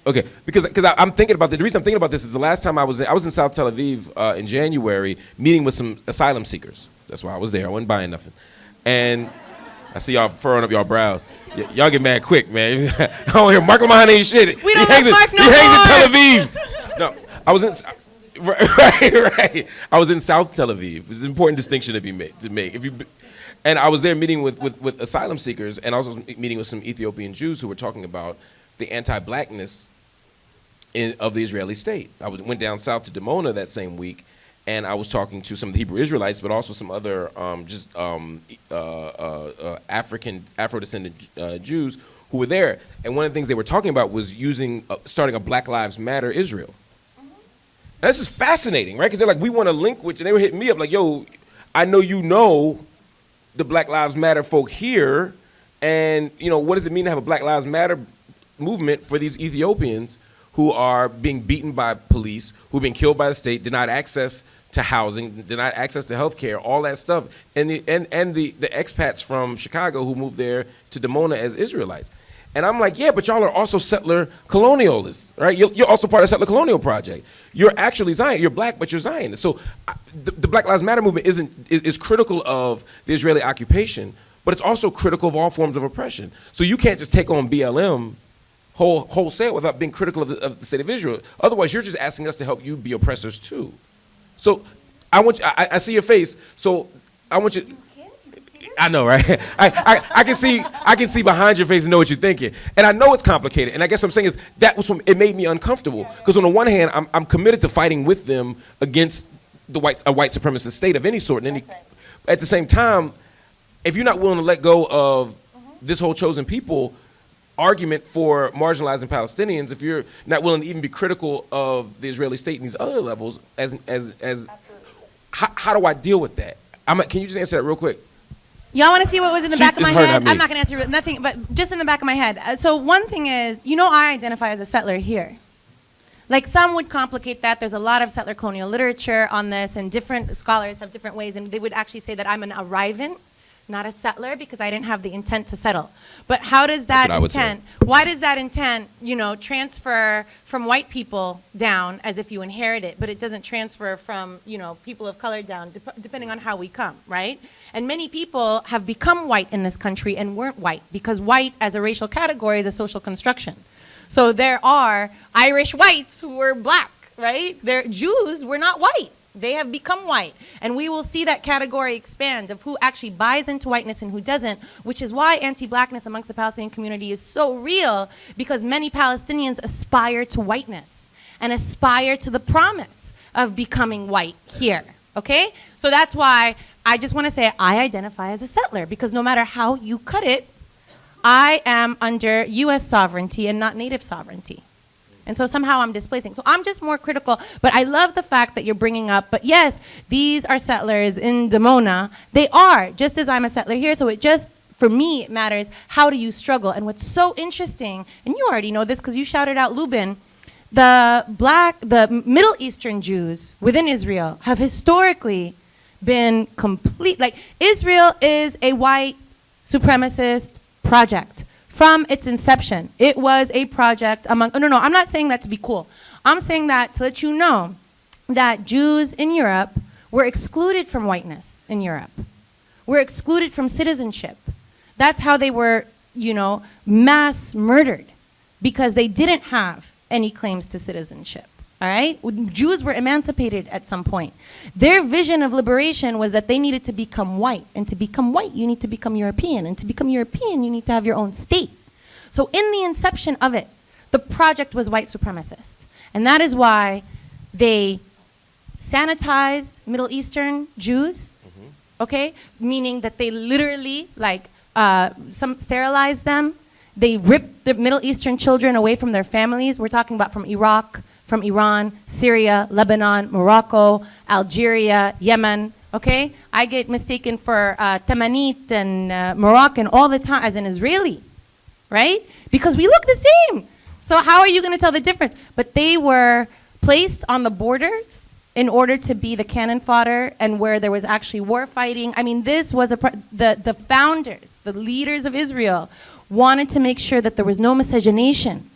Okay, because I'm thinking about the reason I'm thinking about this is the last time I was in South Tel Aviv in January meeting with some asylum seekers. That's why I was there. I wasn't buying nothing, and I see y'all furrowing up y'all brows. Y'all get mad quick, man. I don't hear Marc Lamont ain't shit. We don't like Marc no more. He hangs more. in Tel Aviv. No, I was in right. I was in South Tel Aviv. It's an important distinction to make. And I was there meeting with asylum seekers, and I was also meeting with some Ethiopian Jews who were talking about the anti-blackness of the Israeli state. I went down south to Dimona that same week, and I was talking to some of the Hebrew Israelites, but also some other Afro-descendant Jews who were there. And one of the things they were talking about was starting a Black Lives Matter Israel. Now, this is fascinating, right? Because they're like, we want to link with, and they were hitting me up like, yo, I know you know the Black Lives Matter folk here, and what does it mean to have a Black Lives Matter movement for these Ethiopians who are being beaten by police, who are being killed by the state, denied access to housing, denied access to health care, all that stuff, and the expats from Chicago who moved there to Dimona as Israelites. And I'm like, yeah, but y'all are also settler colonialists, right? You're also part of the settler colonial project. You're actually Zion. You're black, but you're Zionist. So the Black Lives Matter movement is critical of the Israeli occupation, but it's also critical of all forms of oppression. So you can't just take on BLM wholesale without being critical of the state of Israel. Otherwise, you're just asking us to help you be oppressors too. So I see your face. So I want you. I know, right? I can see behind your face and know what you're thinking. And I know it's complicated. And I guess what I'm saying is that was when it made me uncomfortable. Because on the one hand, I'm committed to fighting with them against a white supremacist state of any sort. And at the same time, if you're not willing to let go of this whole chosen people argument for marginalizing Palestinians, if you're not willing to even be critical of the Israeli state in these other levels, how do I deal with that? Can you just answer that real quick? Y'all want to see what was in the back of my It's her, head? not me. I'm not going to answer nothing, but just in the back of my head. So one thing is, I identify as a settler here. Like some would complicate that. There's a lot of settler colonial literature on this, and different scholars have different ways, and they would actually say that I'm an arrivant, not a settler, because I didn't have the intent to settle. But how does that intent, why does that intent, transfer from white people down as if you inherit it, but it doesn't transfer from, people of color down, depending on how we come, right? And many people have become white in this country and weren't white, because white as a racial category is a social construction. So there are Irish whites who were black, right? Jews were not white. They have become white. And we will see that category expand of who actually buys into whiteness and who doesn't, which is why anti-blackness amongst the Palestinian community is so real, because many Palestinians aspire to whiteness and aspire to the promise of becoming white here, okay? So that's why I just want to say I identify as a settler, because no matter how you cut it, I am under U.S. sovereignty and not native sovereignty. And so somehow I'm displacing. So I'm just more critical. But I love the fact that you're bringing up, but yes, these are settlers in Dimona. They are, just as I'm a settler here. So it just, for me, it matters, how do you struggle? And what's so interesting, and you already know this because you shouted out Lubin, the Middle Eastern Jews within Israel have historically been like Israel is a white supremacist project. From its inception, it was a project among, no, I'm not saying that to be cool. I'm saying that to let you know that Jews in Europe were excluded from whiteness in Europe. Were excluded from citizenship. That's how they were, mass murdered, because they didn't have any claims to citizenship. All right? Jews were emancipated at some point. Their vision of liberation was that they needed to become white. And to become white, you need to become European. And to become European, you need to have your own state. So in the inception of it, the project was white supremacist. And that is why they sanitized Middle Eastern Jews, okay? Meaning that they literally, some sterilized them. They ripped the Middle Eastern children away from their families. We're talking about from Iraq, from Iran, Syria, Lebanon, Morocco, Algeria, Yemen, okay? I get mistaken for Tamanite and Moroccan all the time as an Israeli, right? Because we look the same. So how are you going to tell the difference? But they were placed on the borders in order to be the cannon fodder, and where there was actually war fighting. I mean, this was the founders, the leaders of Israel, wanted to make sure that there was no miscegenation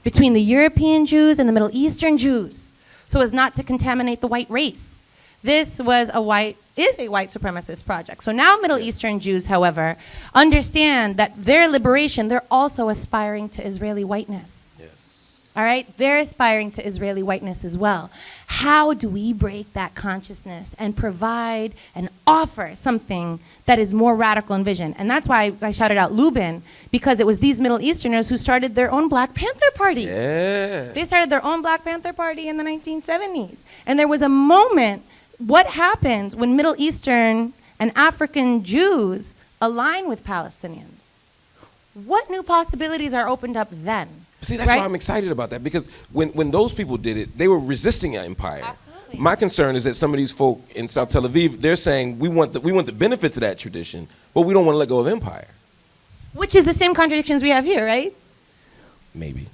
between the European Jews and the Middle Eastern Jews, so as not to contaminate the white race. This was a white supremacist project. So now Middle Eastern Jews, however, understand that their liberation, they're also aspiring to Israeli whiteness. Yes. All right? They're aspiring to Israeli whiteness as well. How do we break that consciousness and provide and offer something that is more radical in vision? And that's why I shouted out Lubin, because it was these Middle Easterners who started their own Black Panther Party. Yeah. They started their own Black Panther Party in the 1970s. And there was a moment, what happens when Middle Eastern and African Jews align with Palestinians? What new possibilities are opened up then? See, that's why I'm excited about that, because when those people did it, they were resisting an empire. Absolutely. My concern is that some of these folk in South Tel Aviv, they're saying we want the benefits of that tradition, but we don't want to let go of empire. Which is the same contradictions we have here, right? Maybe.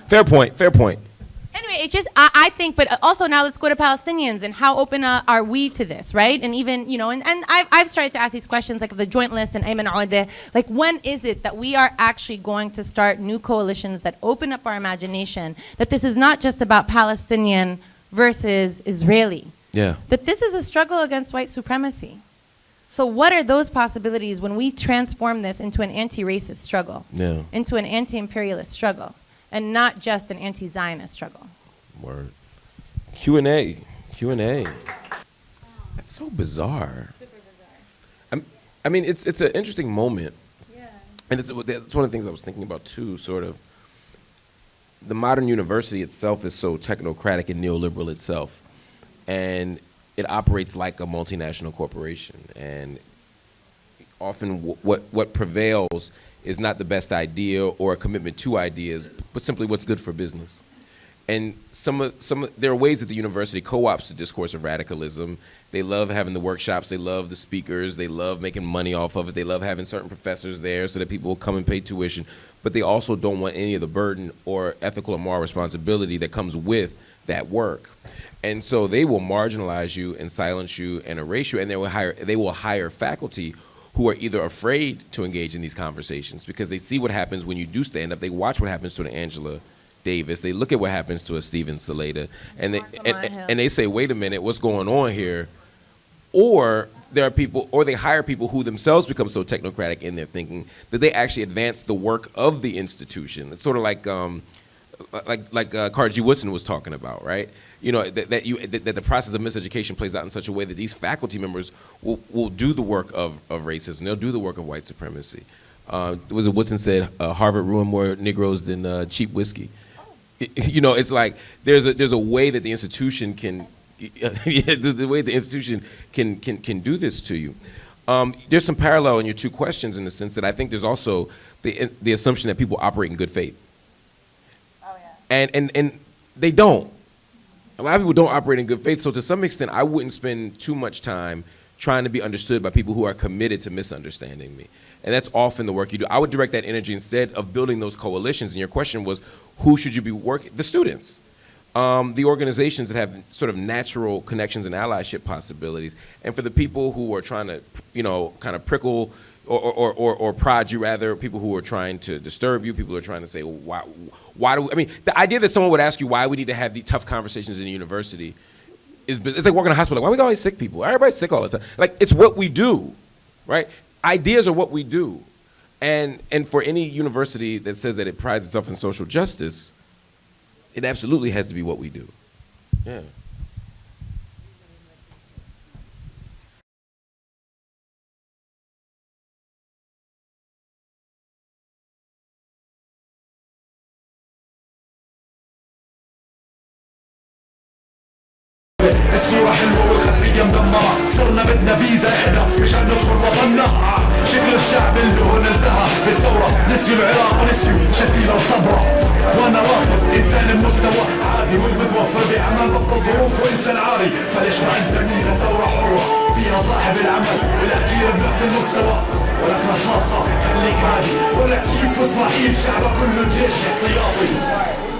Fair point. Anyway, it's just, I think, but also now let's go to Palestinians and how open are we to this, right? And even, and I've started to ask these questions, like the Joint List and Ayman Audeh, like when is it that we are actually going to start new coalitions that open up our imagination, that this is not just about Palestinian versus Israeli. Yeah. That this is a struggle against white supremacy. So what are those possibilities when we transform this into an anti-racist struggle, into an anti-imperialist struggle, and not just an anti-Zionist struggle? Word. Q&A. Q&A. That's so bizarre. Super bizarre. I mean, it's an interesting moment. Yeah. And it's one of the things I was thinking about too, sort of. The modern university itself is so technocratic and neoliberal itself. And it operates like a multinational corporation. And often what prevails is not the best idea or a commitment to ideas, but simply what's good for business. And there are ways that the university co-opts the discourse of radicalism. They love having the workshops, they love the speakers, they love making money off of it, they love having certain professors there so that people will come and pay tuition, but they also don't want any of the burden or ethical or moral responsibility that comes with that work. And so they will marginalize you and silence you and erase you, and they will hire faculty who are either afraid to engage in these conversations because they see what happens when you do stand up, they watch what happens to an Angela Davis, they look at what happens to a Steven Salata, and they say, wait a minute, what's going on here? Or there are people, or they hire people who themselves become so technocratic in their thinking that they actually advance the work of the institution. It's sort of like Carter G. Woodson was talking about, right? You know, that the process of miseducation plays out in such a way that these faculty members will do the work of racism. They'll do the work of white supremacy. Woodson said, Harvard ruined more Negroes than cheap whiskey. You know, it's like there's a way that the institution can, the way the institution can do this to you. There's some parallel in your two questions in the sense that I think there's also the assumption that people operate in good faith. Oh yeah. And they don't. A lot of people don't operate in good faith. So to some extent, I wouldn't spend too much time trying to be understood by people who are committed to misunderstanding me. And that's often the work you do. I would direct that energy instead of building those coalitions. And your question was, who should you be working? The students, the organizations that have sort of natural connections and allyship possibilities. And for the people who are trying to, you know, kind of prickle or prod you rather, people who are trying to disturb you, people who are trying to say, well, why do we, I mean, the idea that someone would ask you why we need to have these tough conversations in the university it's like working in a hospital. Like, why we got all these sick people? Everybody's sick all the time. Like, it's what we do, right? Ideas are what we do. And for any university that says that it prides itself in social justice, it absolutely has to be what we do. Yeah. الصورة حلوة والخلفية مدمرة صرنا بدنا فيزا احنا مشان ندخل وطننا شكل الشعب اللي هون انتهى بالثورة نسيوا العراق ونسيوا شتيلة وصبرة وانا رافض انسان المستوى عادي والمتوفر بعمل بفضل ظروف وانسان عاري فليش ما انتمي لثورة حرة فيها صاحب العمل والاجير بنفس المستوى ولك رصاصة خليك هادي ولك كيف اسرائيل شعبه كله جيش احتياطي